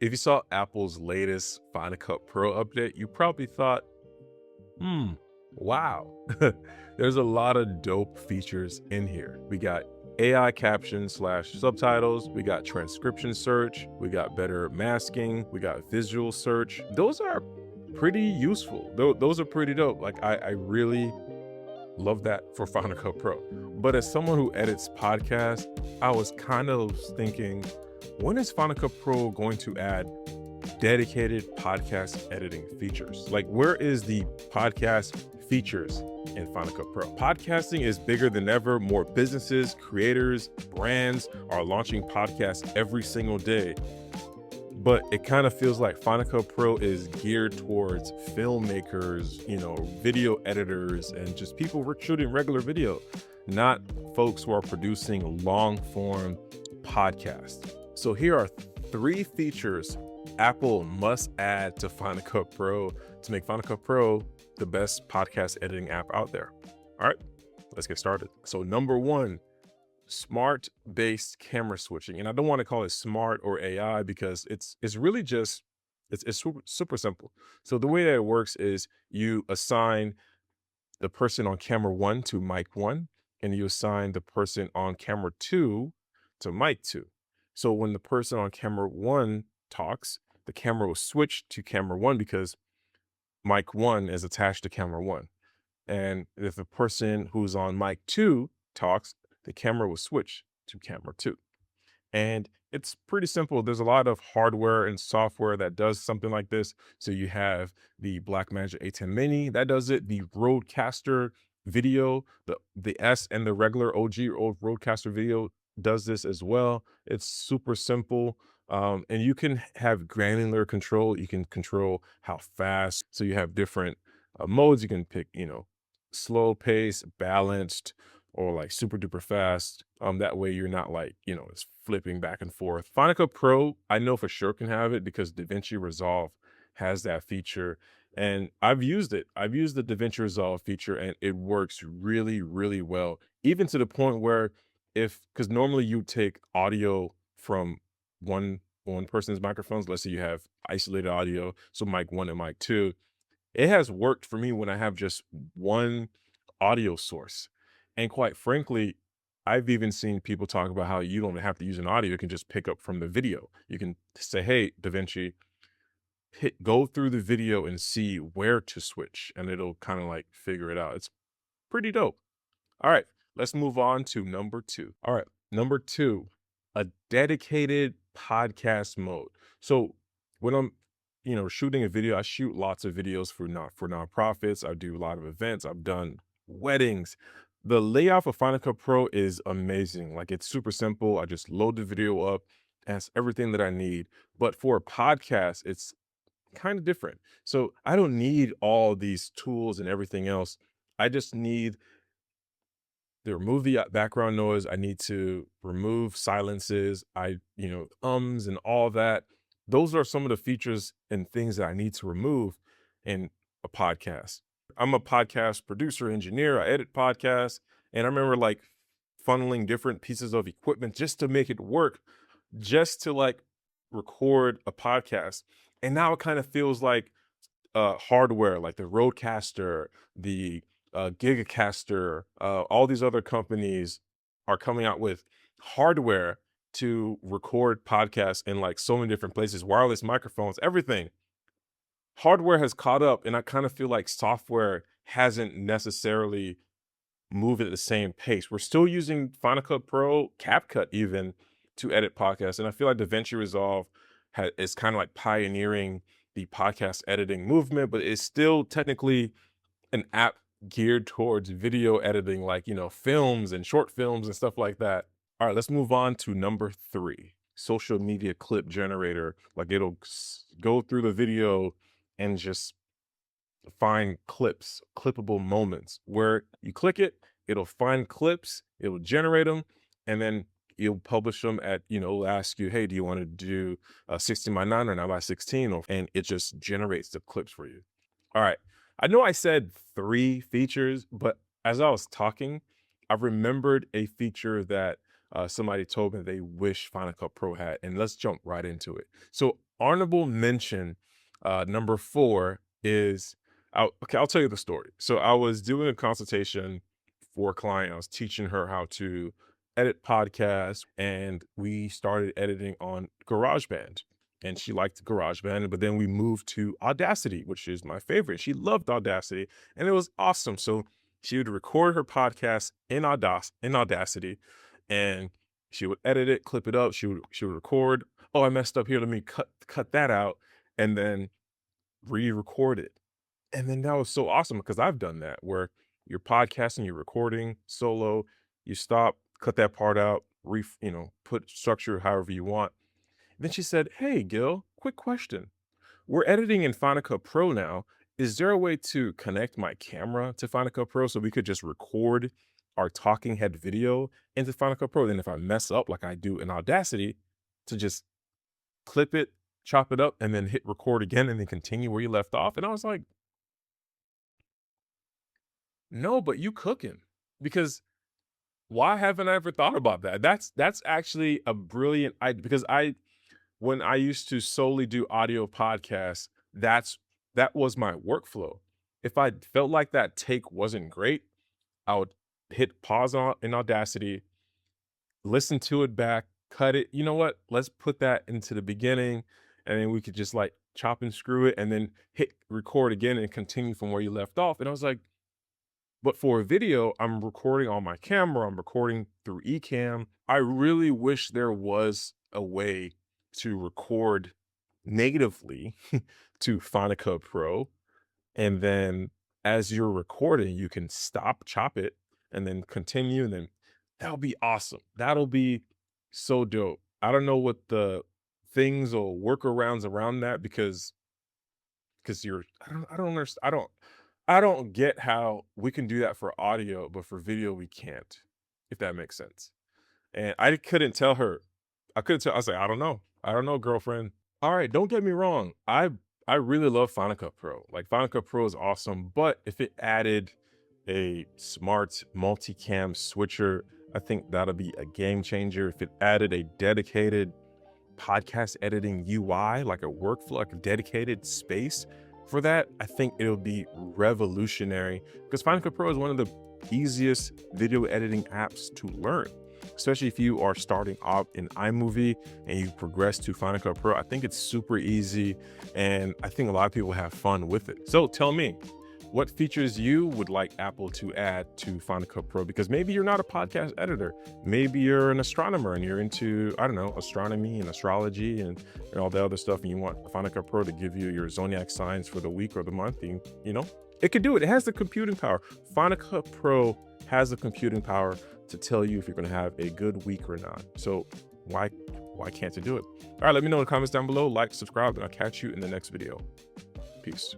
If you saw Apple's latest Final Cut Pro update, you probably thought, hmm, wow. There's a lot of dope features in here. We got AI caption slash subtitles, we got transcription search, we got better masking, we got visual search. Those are pretty useful. Those are pretty dope. Like I really love that for Final Cut Pro. But as someone who edits podcasts, I was kind of thinking, when is Final Cut Pro going to add dedicated podcast editing features? Like, where is the podcast features in Final Cut Pro? Podcasting is bigger than ever. More businesses, creators, brands are launching podcasts every single day. But it kind of feels like Final Cut Pro is geared towards filmmakers, video editors, and just people shooting regular video, not folks who are producing long form podcasts. So here are 3 features Apple must add to Final Cut Pro to make Final Cut Pro the best podcast editing app out there. All right, let's get started. So number 1, smart-based camera switching. And I don't want to call it smart or AI because it's really just, it's super simple. So the way that it works is you assign the person on camera 1 to mic 1, and you assign the person on camera 2 to mic 2. So when the person on camera 1 talks, the camera will switch to camera 1 because mic 1 is attached to camera 1. And if the person who's on mic 2 talks, the camera will switch to camera 2. And it's pretty simple. There's a lot of hardware and software that does something like this. So you have the Blackmagic A10 Mini that does it, the Rodecaster Video, the S and the regular OG old Rodecaster Video does this as well. It's super simple. And you can have granular control. You can control how fast. So you have different modes. You can pick, slow pace, balanced, or like super duper fast. That way you're not like, it's flipping back and forth. Final Cut Pro, I know for sure can have it because DaVinci Resolve has that feature. And I've used it. I've used the DaVinci Resolve feature and it works really, really well. Even to the point where because normally you take audio from one person's microphones, let's say you have isolated audio, so mic 1 and mic 2, it has worked for me when I have just one audio source. And quite frankly, I've even seen people talk about how you don't have to use an audio, you can just pick up from the video. You can say, hey, DaVinci, go through the video and see where to switch, and it'll kind of like figure it out. It's pretty dope. All right, let's move on to number 2. All right, number 2, a dedicated podcast mode. So when I'm, shooting a video, I shoot lots of videos for nonprofits. I do a lot of events. I've done weddings. The layout for Final Cut Pro is amazing. Like, it's super simple. I just load the video up, it has everything that I need. But for a podcast, it's kind of different. So I don't need all these tools and everything else. I just need to remove the background noise. I need to remove silences. Ums and all that. Those are some of the features and things that I need to remove in a podcast. I'm a podcast producer, engineer. I edit podcasts. And I remember like funneling different pieces of equipment just to make it work, just to like record a podcast. And now it kind of feels like hardware, like the Rodecaster, the Gigacaster, all these other companies are coming out with hardware to record podcasts in like so many different places, wireless microphones, everything. Hardware has caught up, and I kind of feel like software hasn't necessarily moved at the same pace. We're still using Final Cut Pro, CapCut even, to edit podcasts, and I feel like DaVinci Resolve is kind of like pioneering the podcast editing movement, but it's still technically an app geared towards video editing, like, films and short films and stuff like that. All right, let's move on to number 3, social media clip generator. Like, it'll go through the video and just find clips, clippable moments where you click it, it'll find clips, it'll generate them, and then you'll publish them at, it'll ask you, hey, do you want to do 16 by 9 or 9 by 16? And it just generates the clips for you. All right. I know I said 3 features, but as I was talking, I remembered a feature that somebody told me they wish Final Cut Pro had, and let's jump right into it. So honorable mention, number 4 is I'll tell you the story. So I was doing a consultation for a client. I was teaching her how to edit podcasts, and we started editing on GarageBand. And she liked GarageBand, but then we moved to Audacity, which is my favorite. She loved Audacity, and it was awesome. So she would record her podcast in Audacity, and she would edit it, clip it up. She would record. Oh, I messed up here. Let me cut that out, and then re-record it. And then that was so awesome because I've done that where you're podcasting, you're recording solo, you stop, cut that part out, put structure however you want. Then she said, "Hey, Gil, quick question. We're editing in Final Cut Pro now. Is there a way to connect my camera to Final Cut Pro so we could just record our talking head video into Final Cut Pro? Then if I mess up like I do in Audacity, to just clip it, chop it up, and then hit record again and then continue where you left off." And I was like, no, but you cooking. Because why haven't I ever thought about that? That's actually a brilliant idea because when I used to solely do audio podcasts, that was my workflow. If I felt like that take wasn't great, I would hit pause in Audacity, listen to it back, cut it. You know what? Let's put that into the beginning, and then we could just like chop and screw it, and then hit record again and continue from where you left off. And I was like, but for a video, I'm recording on my camera, I'm recording through Ecamm. I really wish there was a way to record natively to Final Cut Pro. And then as you're recording, you can stop, chop it, and then continue. And then that'll be awesome. That'll be so dope. I don't know what the things or workarounds around that because I don't understand. I don't get how we can do that for audio, but for video we can't, if that makes sense. And I couldn't tell her. I was like, I don't know. I don't know, girlfriend. All right, don't get me wrong. I really love Final Cut Pro. Like Final Cut Pro is awesome, but if it added a smart multicam switcher, I think that'll be a game changer. If it added a dedicated podcast editing UI, like a workflow, like a dedicated space for that, I think it'll be revolutionary because Final Cut Pro is one of the easiest video editing apps to learn, especially if you are starting off in iMovie and you progress to Final Cut Pro. I think it's super easy, and I think a lot of people have fun with it. So tell me, what features you would like Apple to add to Final Cut Pro? Because maybe you're not a podcast editor. Maybe you're an astronomer and you're into, I don't know, astronomy and astrology and all the other stuff, and you want Final Cut Pro to give you your zodiac signs for the week or the month. And, it could do it. It has the computing power. Final Cut Pro has the computing power to tell you if you're going to have a good week or not. So why can't it do it? All right, let me know in the comments down below. Like, subscribe, and I'll catch you in the next video. Peace.